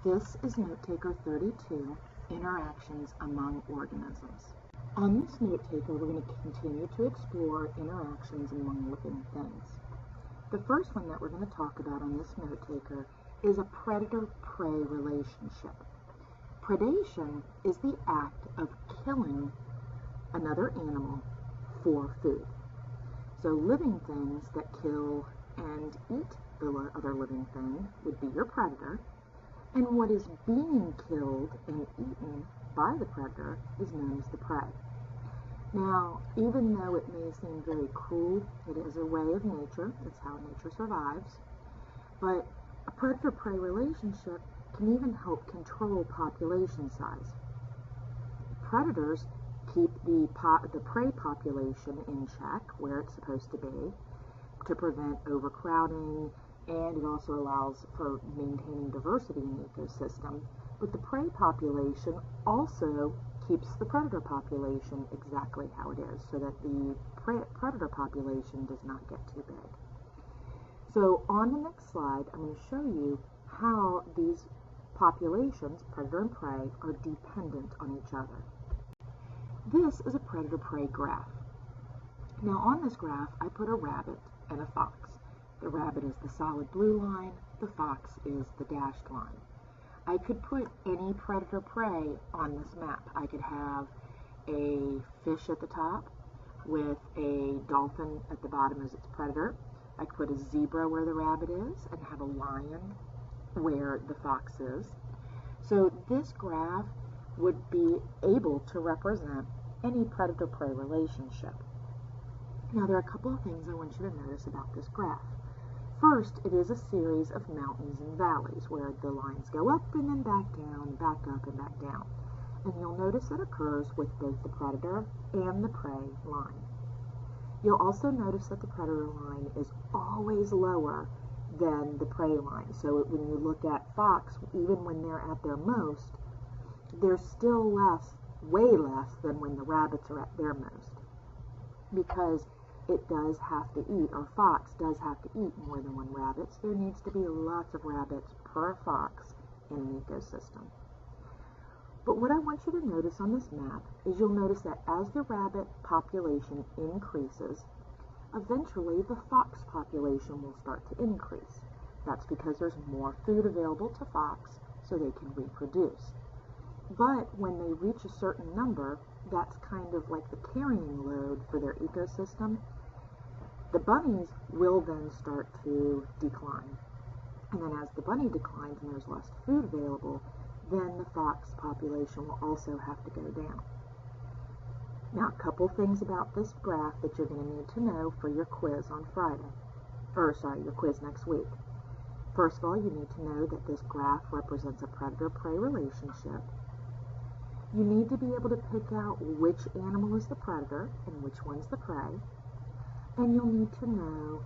This is note taker 32, Interactions Among Organisms. On this note taker, we're going to continue to explore interactions among living things. The first one that we're going to talk about on this note taker is a predator-prey relationship. Predation is the act of killing another animal for food. So living things that kill and eat the other living thing would be your predator, and what is being killed and eaten by the predator is known as the prey. Now, even though it may seem very cruel, it is a way of nature. It's how nature survives. But a predator-prey relationship can even help control population size. Predators keep the prey population in check where it's supposed to be to prevent overcrowding, and it also allows for maintaining diversity in the ecosystem. But the prey population also keeps the predator population exactly how it is, so that the predator population does not get too big. So on the next slide, I'm going to show you how these populations, predator and prey, are dependent on each other. This is a predator-prey graph. Now on this graph, I put a rabbit and a fox. The rabbit is the solid blue line, the fox is the dashed line. I could put any predator-prey on this map. I could have a fish at the top with a dolphin at the bottom as its predator. I could put a zebra where the rabbit is and have a lion where the fox is. So this graph would be able to represent any predator-prey relationship. Now there are a couple of things I want you to notice about this graph. First, it is a series of mountains and valleys where the lines go up and then back down, back up and back down. And you'll notice it occurs with both the predator and the prey line. You'll also notice that the predator line is always lower than the prey line. So when you look at fox, even when they're at their most, they're still less, way less than when the rabbits are at their most. Because it does have to eat, or fox does have to eat more than one rabbit, so there needs to be lots of rabbits per fox in an ecosystem. But what I want you to notice on this map is you'll notice that as the rabbit population increases, eventually the fox population will start to increase. That's because there's more food available to fox so they can reproduce. But when they reach a certain number, that's kind of like the carrying load for their ecosystem. The bunnies will then start to decline. And then as the bunny declines and there's less food available, then the fox population will also have to go down. Now, a couple things about this graph that you're going to need to know for your quiz on Friday. Your quiz next week. First of all, you need to know that this graph represents a predator-prey relationship. You need to be able to pick out which animal is the predator and which one's the prey. And you'll need to know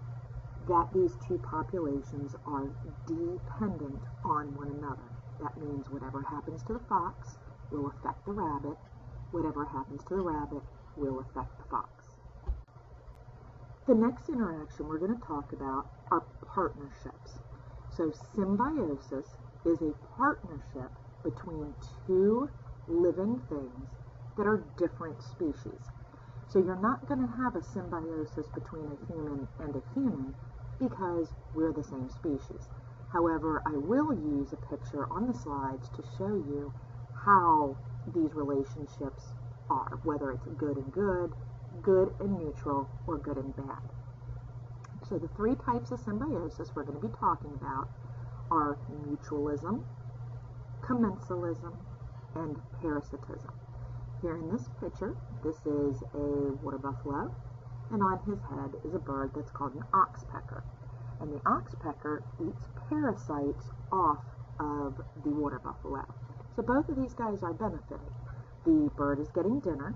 that these two populations are dependent on one another. That means whatever happens to the fox will affect the rabbit. Whatever happens to the rabbit will affect the fox. The next interaction we're going to talk about are partnerships. So symbiosis is a partnership between two living things that are different species. So you're not going to have a symbiosis between a human and a human because we're the same species. However, I will use a picture on the slides to show you how these relationships are, whether it's good and good, good and neutral, or good and bad. So the three types of symbiosis we're going to be talking about are mutualism, commensalism, and parasitism. Here in this picture, this is a water buffalo, and on his head is a bird that's called an oxpecker. And the oxpecker eats parasites off of the water buffalo. So both of these guys are benefiting. The bird is getting dinner,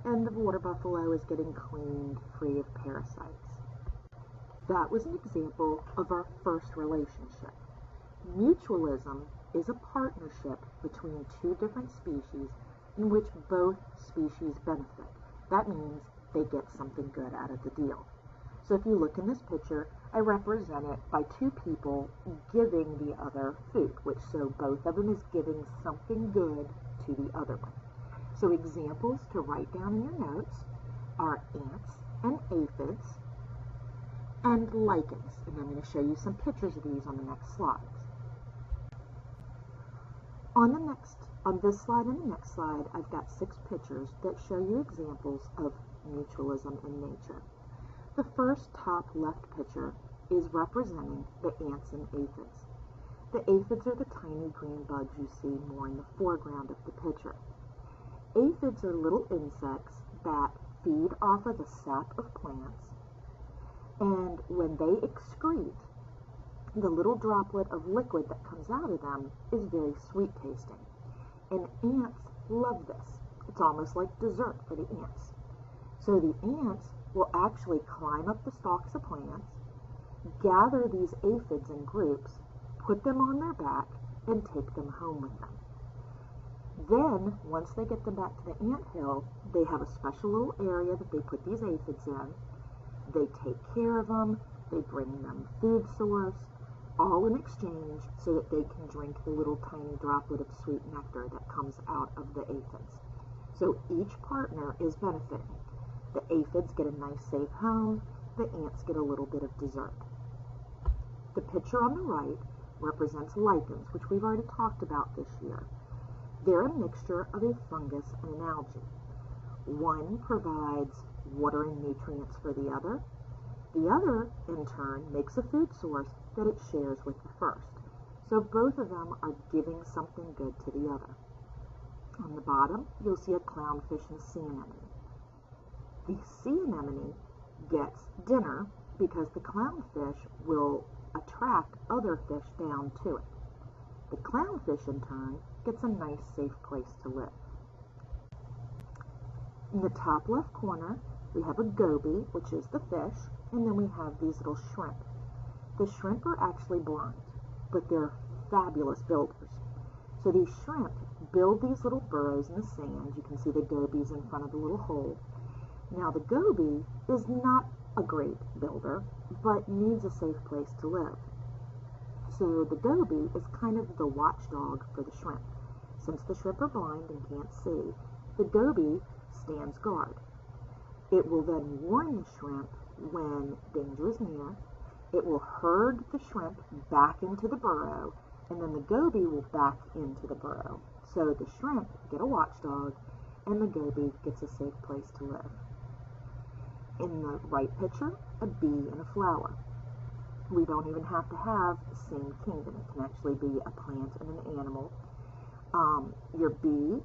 and the water buffalo is getting cleaned free of parasites. That was an example of our first relationship. Mutualism is a partnership between two different species in which both species benefit. That means they get something good out of the deal. So if you look in this picture, I represent it by two people giving the other food, so both of them is giving something good to the other one. So examples to write down in your notes are ants and aphids and lichens. And I'm going to show you some pictures of these on the next slides. On this slide and the next slide, I've got 6 pictures that show you examples of mutualism in nature. The first top left picture is representing the ants and aphids. The aphids are the tiny green bugs you see more in the foreground of the picture. Aphids are little insects that feed off of the sap of plants, and when they excrete, the little droplet of liquid that comes out of them is very sweet tasting. And ants love this. It's almost like dessert for the ants. So the ants will actually climb up the stalks of plants, gather these aphids in groups, put them on their back, and take them home with them. Then, once they get them back to the ant hill, they have a special little area that they put these aphids in. They take care of them, they bring them food source, all in exchange so that they can drink the little tiny droplet of sweet nectar that comes out of the aphids. So each partner is benefiting. The aphids get a nice safe home, the ants get a little bit of dessert. The picture on the right represents lichens, which we've already talked about this year. They're a mixture of a fungus and an algae. One provides water and nutrients for the other. The other, in turn, makes a food source that it shares with the first. So both of them are giving something good to the other. On the bottom, you'll see a clownfish and a sea anemone. The sea anemone gets dinner because the clownfish will attract other fish down to it. The clownfish, in turn, gets a nice, safe place to live. In the top left corner, we have a goby, which is the fish, and then we have these little shrimp. The shrimp are actually blind, but they're fabulous builders. So these shrimp build these little burrows in the sand. You can see the gobies in front of the little hole. Now the goby is not a great builder, but needs a safe place to live. So the goby is kind of the watchdog for the shrimp. Since the shrimp are blind and can't see, the goby stands guard. It will then warn the shrimp when danger is near. It will herd the shrimp back into the burrow, and then the goby will back into the burrow. So the shrimp get a watchdog, and the goby gets a safe place to live. In the right picture, a bee and a flower. We don't even have to have the same kingdom. It can actually be a plant and an animal. Your bee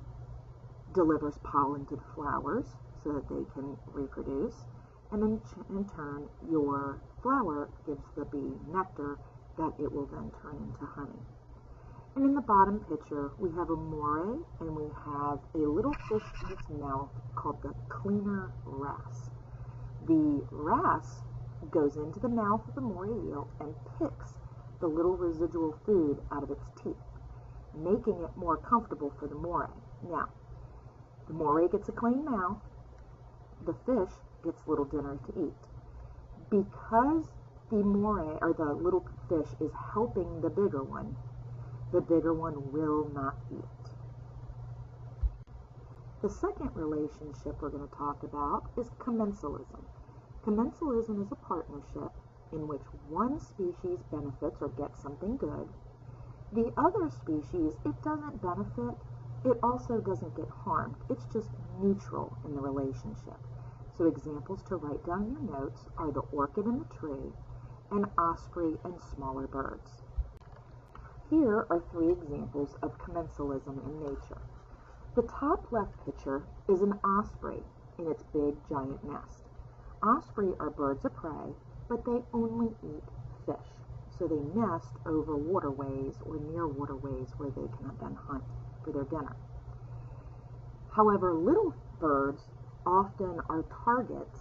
delivers pollen to the flowers so that they can reproduce, and then in turn your flower gives the bee nectar that it will then turn into honey. And in the bottom picture we have a moray, and we have a little fish in its mouth called the cleaner wrasse. The wrasse goes into the mouth of the moray eel and picks the little residual food out of its teeth, making it more comfortable for the moray. Now, the moray gets a clean mouth, the fish gets little dinner to eat. Because the moray, or the little fish, is helping the bigger one will not eat. The second relationship we're going to talk about is commensalism. Commensalism is a partnership in which one species benefits or gets something good. The other species, it doesn't benefit, it also doesn't get harmed. It's just neutral in the relationship. So examples to write down in your notes are the orchid and the tree, and osprey and smaller birds. Here are 3 examples of commensalism in nature. The top left picture is an osprey in its big giant nest. Osprey are birds of prey, but they only eat fish. So they nest over waterways or near waterways where they can then hunt for their dinner. However, little birds often are targets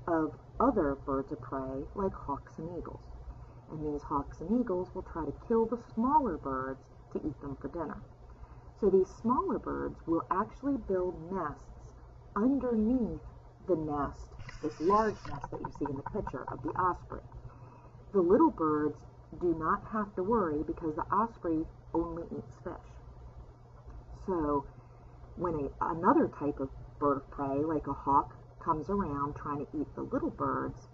of other birds of prey like hawks and eagles. And these hawks and eagles will try to kill the smaller birds to eat them for dinner. So these smaller birds will actually build nests underneath the nest, this large nest that you see in the picture of the osprey. The little birds do not have to worry because the osprey only eats fish. So when another type of bird of prey, like a hawk, comes around trying to eat the little birds,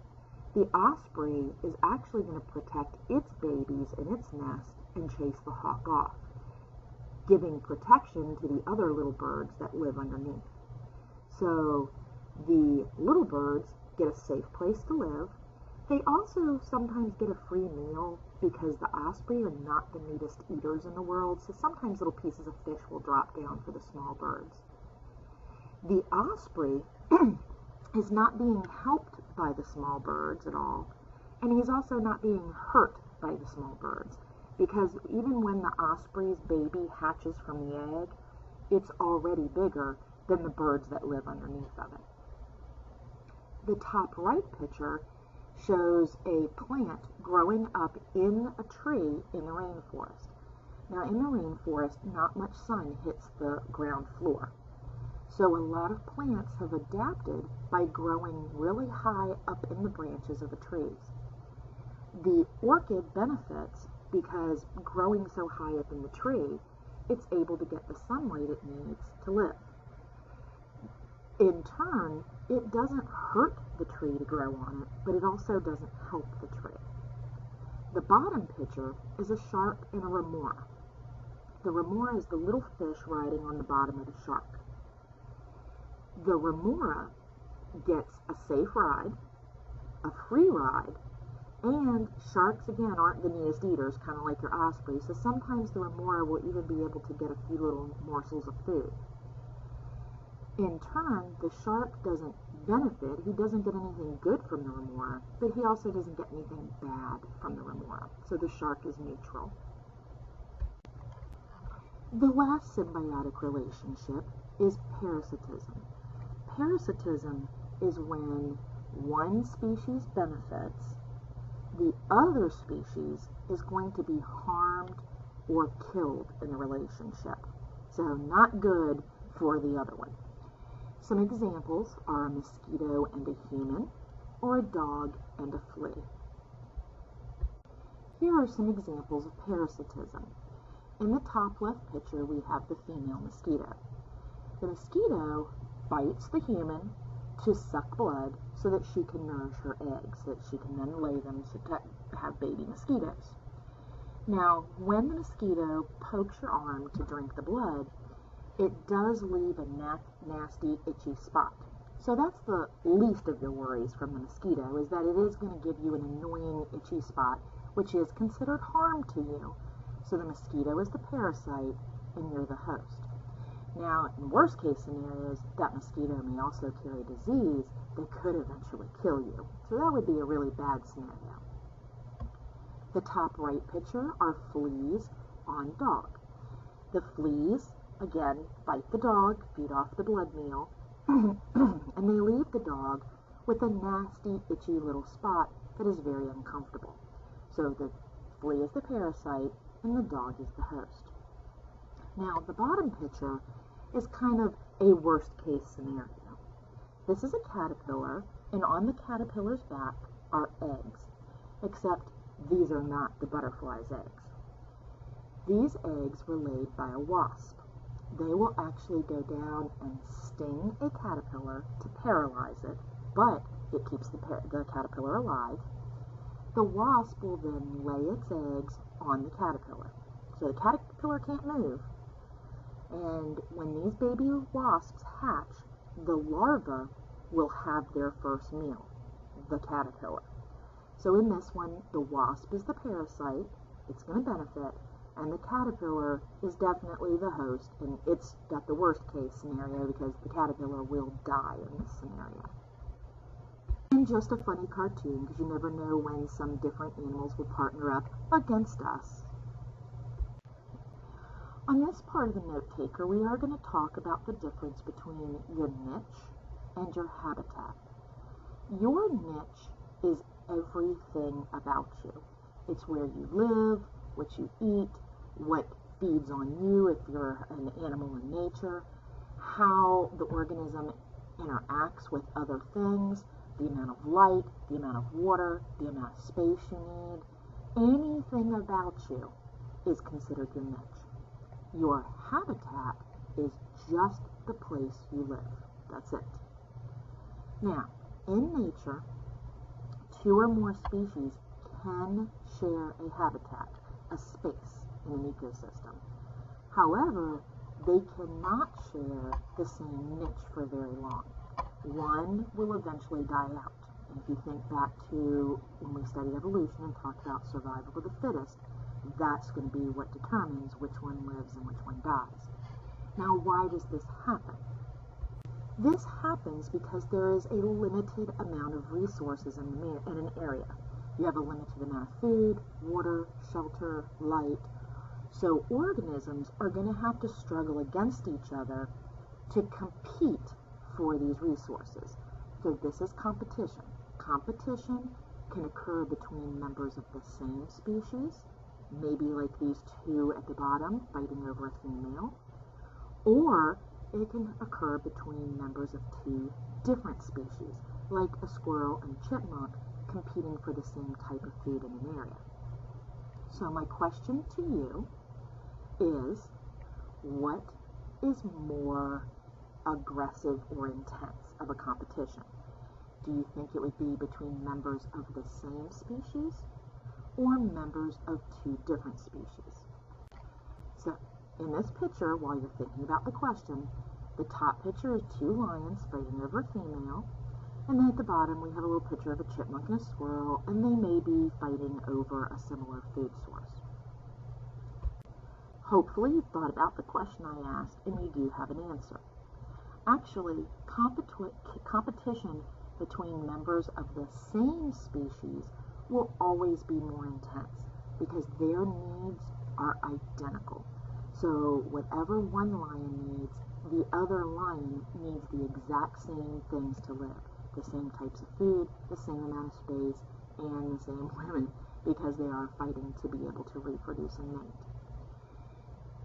the osprey is actually going to protect its babies in its nest and chase the hawk off, giving protection to the other little birds that live underneath. So the little birds get a safe place to live. They also sometimes get a free meal because the osprey are not the neatest eaters in the world, so sometimes little pieces of fish will drop down for the small birds. The osprey is not being helped by the small birds at all, and he's also not being hurt by the small birds, because even when the osprey's baby hatches from the egg, it's already bigger than the birds that live underneath of it. The top right picture shows a plant growing up in a tree in the rainforest. Now, in the rainforest, not much sun hits the ground floor. So a lot of plants have adapted by growing really high up in the branches of the trees. The orchid benefits because growing so high up in the tree, it's able to get the sunlight it needs to live. In turn, it doesn't hurt the tree to grow on it, but it also doesn't help the tree. The bottom picture is a shark and a remora. The remora is the little fish riding on the bottom of the shark. The remora gets a safe ride, a free ride, and sharks, again, aren't the neatest eaters, kind of like your osprey, so sometimes the remora will even be able to get a few little morsels of food. In turn, the shark doesn't benefit. He doesn't get anything good from the remora, but he also doesn't get anything bad from the remora, so the shark is neutral. The last symbiotic relationship is parasitism. Parasitism is when one species benefits, the other species is going to be harmed or killed in the relationship. So not good for the other one. Some examples are a mosquito and a human, or a dog and a flea. Here are some examples of parasitism. In the top left picture, we have the female mosquito. The mosquito bites the human to suck blood so that she can nourish her eggs, so that she can then lay them to have baby mosquitoes. Now, when the mosquito pokes your arm to drink the blood, it does leave a nasty, itchy spot. So that's the least of your worries from the mosquito, is that it is going to give you an annoying, itchy spot, which is considered harm to you. So the mosquito is the parasite, and you're the host. Now, in worst case scenarios, that mosquito may also carry disease that could eventually kill you. So that would be a really bad scenario. The top right picture are fleas on dog. The fleas, again, bite the dog, feed off the blood meal, and they leave the dog with a nasty, itchy little spot that is very uncomfortable. So the flea is the parasite, and the dog is the host. Now, the bottom picture is kind of a worst-case scenario. This is a caterpillar, and on the caterpillar's back are eggs, except these are not the butterfly's eggs. These eggs were laid by a wasp. They will actually go down and sting a caterpillar to paralyze it, but it keeps the caterpillar alive. The wasp will then lay its eggs on the caterpillar. So the caterpillar can't move. And when these baby wasps hatch, the larva will have their first meal, the caterpillar. So in this one, the wasp is the parasite, it's going to benefit, and the caterpillar is definitely the host, and it's got the worst case scenario because the caterpillar will die in this scenario. And just a funny cartoon, because you never know when some different animals will partner up against us. On this part of the note taker, we are going to talk about the difference between your niche and your habitat. Your niche is everything about you. It's where you live, what you eat, what feeds on you if you're an animal in nature, how the organism interacts with other things, the amount of light, the amount of water, the amount of space you need. Anything about you is considered your niche. Your habitat is just the place you live. That's it. Now, in nature, two or more species can share a habitat, a space in an ecosystem. However, they cannot share the same niche for very long. One will eventually die out. And if you think back to when we studied evolution and talked about survival of the fittest, that's going to be what determines which one lives and which one dies. Now, why does this happen? This happens because there is a limited amount of resources in an area. You have a limited amount of food, water, shelter, light. So organisms are going to have to struggle against each other to compete for these resources. So this is competition. Competition can occur between members of the same species, maybe like these two at the bottom fighting over a female, or it can occur between members of two different species, like a squirrel and chipmunk competing for the same type of food in an area. So my question to you is, what is more aggressive or intense of a competition? Do you think it would be between members of the same species or members of two different species? So in this picture, while you're thinking about the question, the top picture is two lions fighting over a female, and then at the bottom we have a little picture of a chipmunk and a squirrel, and they may be fighting over a similar food source. Hopefully you thought about the question I asked and you do have an answer. Actually, competition between members of the same species will always be more intense because their needs are identical. So whatever one lion needs, the other lion needs the exact same things to live. The same types of food, the same amount of space, and the same women, because they are fighting to be able to reproduce and mate.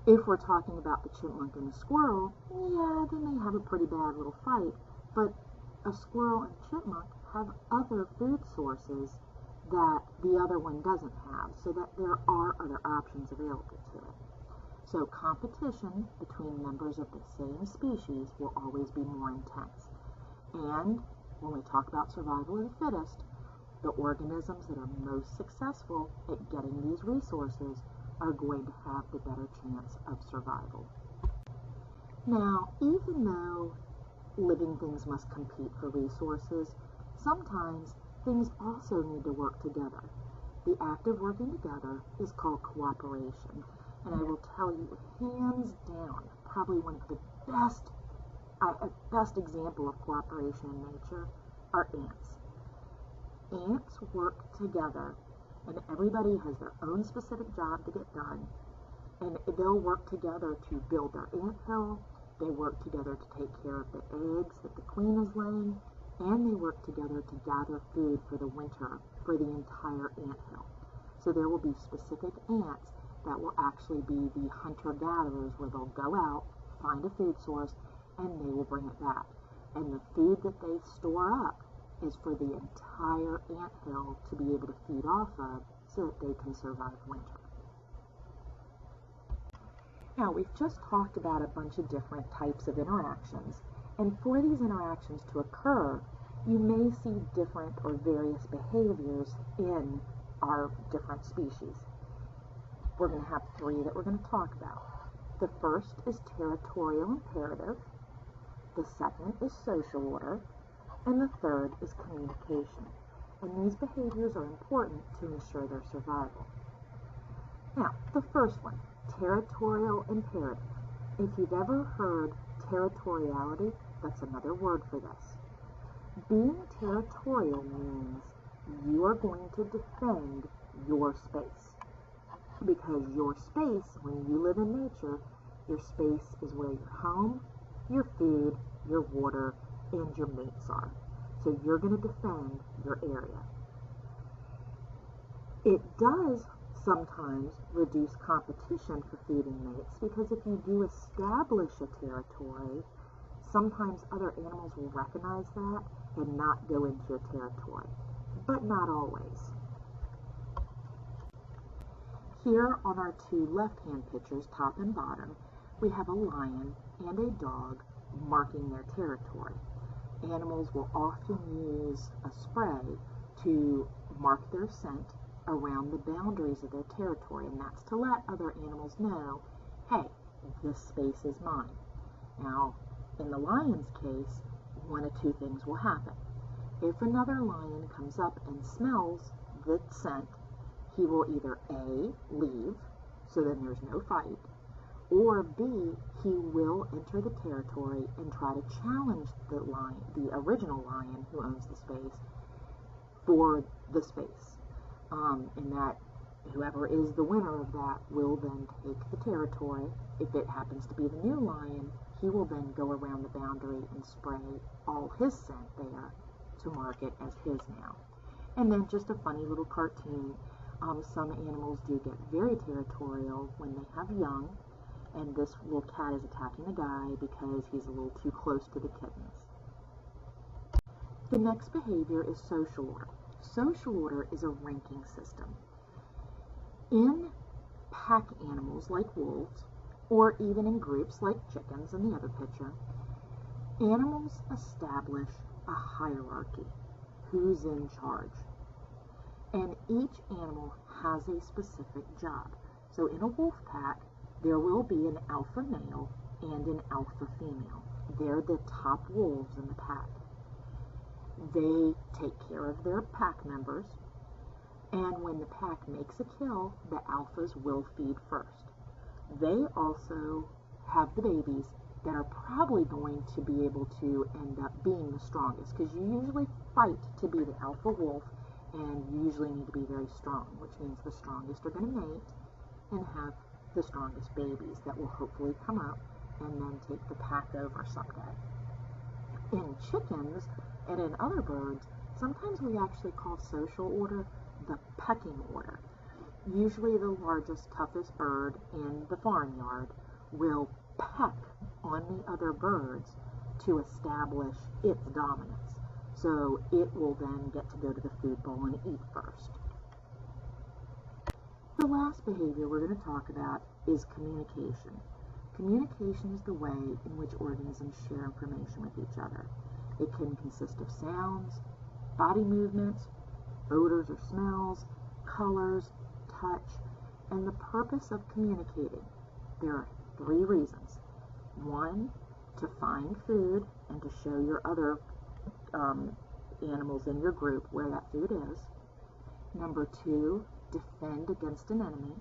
If we're talking about the chipmunk and the squirrel, yeah, they may have a pretty bad little fight, but a squirrel and chipmunk have other food sources that the other one doesn't have, so that there are other options available to it. So competition between members of the same species will always be more intense. And when we talk about survival of the fittest, the organisms that are most successful at getting these resources are going to have the better chance of survival. Now, even though living things must compete for resources, sometimes things also need to work together. The act of working together is called cooperation. And I will tell you, hands down, probably one of the best example of cooperation in nature are ants. Ants work together, and everybody has their own specific job to get done, and they'll work together to build their anthill, they work together to take care of the eggs that the queen is laying, and they work together to gather food for the winter for the entire anthill. So there will be specific ants that will actually be the hunter-gatherers, where they'll go out, find a food source, and they will bring it back. And the food that they store up is for the entire anthill to be able to feed off of so that they can survive winter. Now, we've just talked about a bunch of different types of interactions, and for these interactions to occur, you may see different or various behaviors in our different species. We're going to have three that we're going to talk about. The first is territorial imperative, the second is social order, and the third is communication. And these behaviors are important to ensure their survival. Now, the first one, territorial imperative. If you've ever heard territoriality, that's another word for this. Being territorial means you are going to defend your space. Because your space, when you live in nature, your space is where your home, your food, your water, and your mates are. So you're going to defend your area. It does sometimes reduce competition for food and mates, because if you do establish a territory, Sometimes other animals will recognize that and not go into your territory, but not always. Here on our two left-hand pictures, top and bottom, we have a lion and a dog marking their territory. Animals will often use a spray to mark their scent around the boundaries of their territory, and that's to let other animals know, hey, this space is mine. Now, in the lion's case, one of two things will happen. If another lion comes up and smells the scent, he will either A, leave, so then there's no fight, or B, he will enter the territory and try to challenge the original lion who owns the space for the space. And that whoever is the winner of that will then take the territory. If it happens to be the new lion, he will then go around the boundary and spray all his scent there to mark it as his now. And then just a funny little cartoon. Some animals do get very territorial when they have young, and this little cat is attacking the guy because he's a little too close to the kittens. The next behavior is social order. Social order is a ranking system. In pack animals like wolves, or even in groups like chickens in the other picture, animals establish a hierarchy. Who's in charge? And each animal has a specific job. So in a wolf pack, there will be an alpha male and an alpha female. They're the top wolves in the pack. They take care of their pack members, and when the pack makes a kill, the alphas will feed first. They also have the babies that are probably going to be able to end up being the strongest, because you usually fight to be the alpha wolf, and you usually need to be very strong, which means the strongest are going to mate and have the strongest babies that will hopefully come up and then take the pack over someday. In chickens and in other birds, sometimes we actually call social order the pecking order. Usually the largest, toughest bird in the farmyard will peck on the other birds to establish its dominance. So it will then get to go to the food bowl and eat first. The last behavior we're going to talk about is communication. Communication is the way in which organisms share information with each other. It can consist of sounds, body movements, odors or smells, colors, touch, and the purpose of communicating. There are three reasons. One, to find food and to show your other animals in your group where that food is. Number two, defend against an enemy.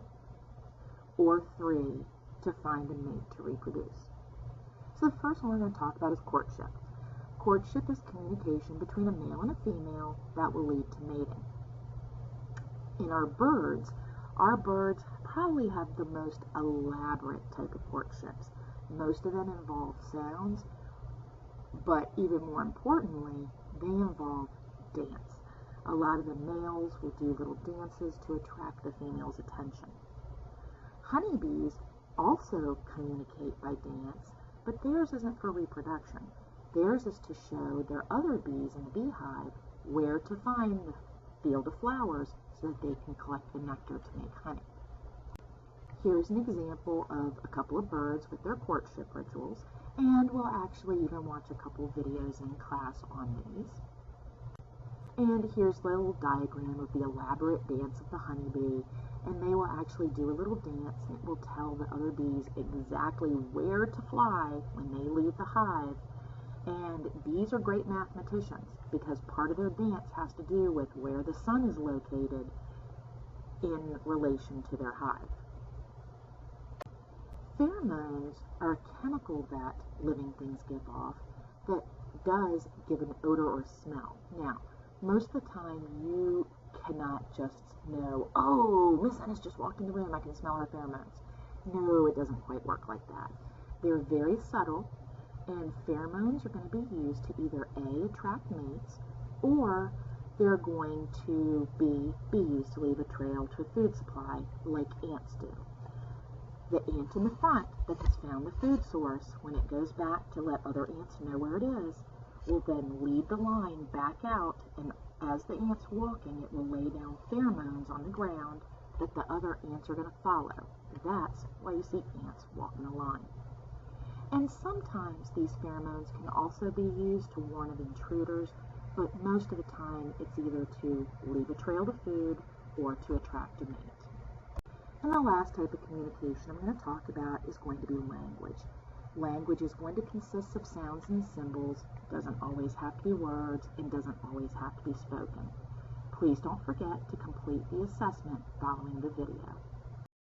Or three, to find a mate to reproduce. So the first one we're going to talk about is courtship. Courtship is communication between a male and a female that will lead to mating. In our birds probably have the most elaborate type of courtships. Most of them involve sounds, but even more importantly, they involve dance. A lot of the males will do little dances to attract the female's attention. Honeybees also communicate by dance, but theirs isn't for reproduction. Theirs is to show their other bees in the beehive where to find the field of flowers so that they can collect the nectar to make honey. Here's an example of a couple of birds with their courtship rituals, and we'll actually even watch a couple of videos in class on these. And here's the little diagram of the elaborate dance of the honeybee, and they will actually do a little dance, and it will tell the other bees exactly where to fly when they leave the hive. And bees are great mathematicians because part of their dance has to do with where the sun is located in relation to their hive. Pheromones are a chemical that living things give off that does give an odor or smell. Now, most of the time you cannot just know, oh, Miss Ennis just walked in the room, I can smell her pheromones. No, it doesn't quite work like that. They're very subtle, and pheromones are going to be used to either A, attract mates, or they're going to be used to leave a trail to a food supply like ants do. The ant in the front that has found the food source, when it goes back to let other ants know where it is, will then lead the line back out, and as the ant's walking, it will lay down pheromones on the ground that the other ants are going to follow. That's why you see ants walking a line. And sometimes these pheromones can also be used to warn of intruders, but most of the time it's either to leave a trail to food or to attract a mate. And the last type of communication I'm going to talk about is going to be language. Language is going to consist of sounds and symbols, doesn't always have to be words, and doesn't always have to be spoken. Please don't forget to complete the assessment following the video.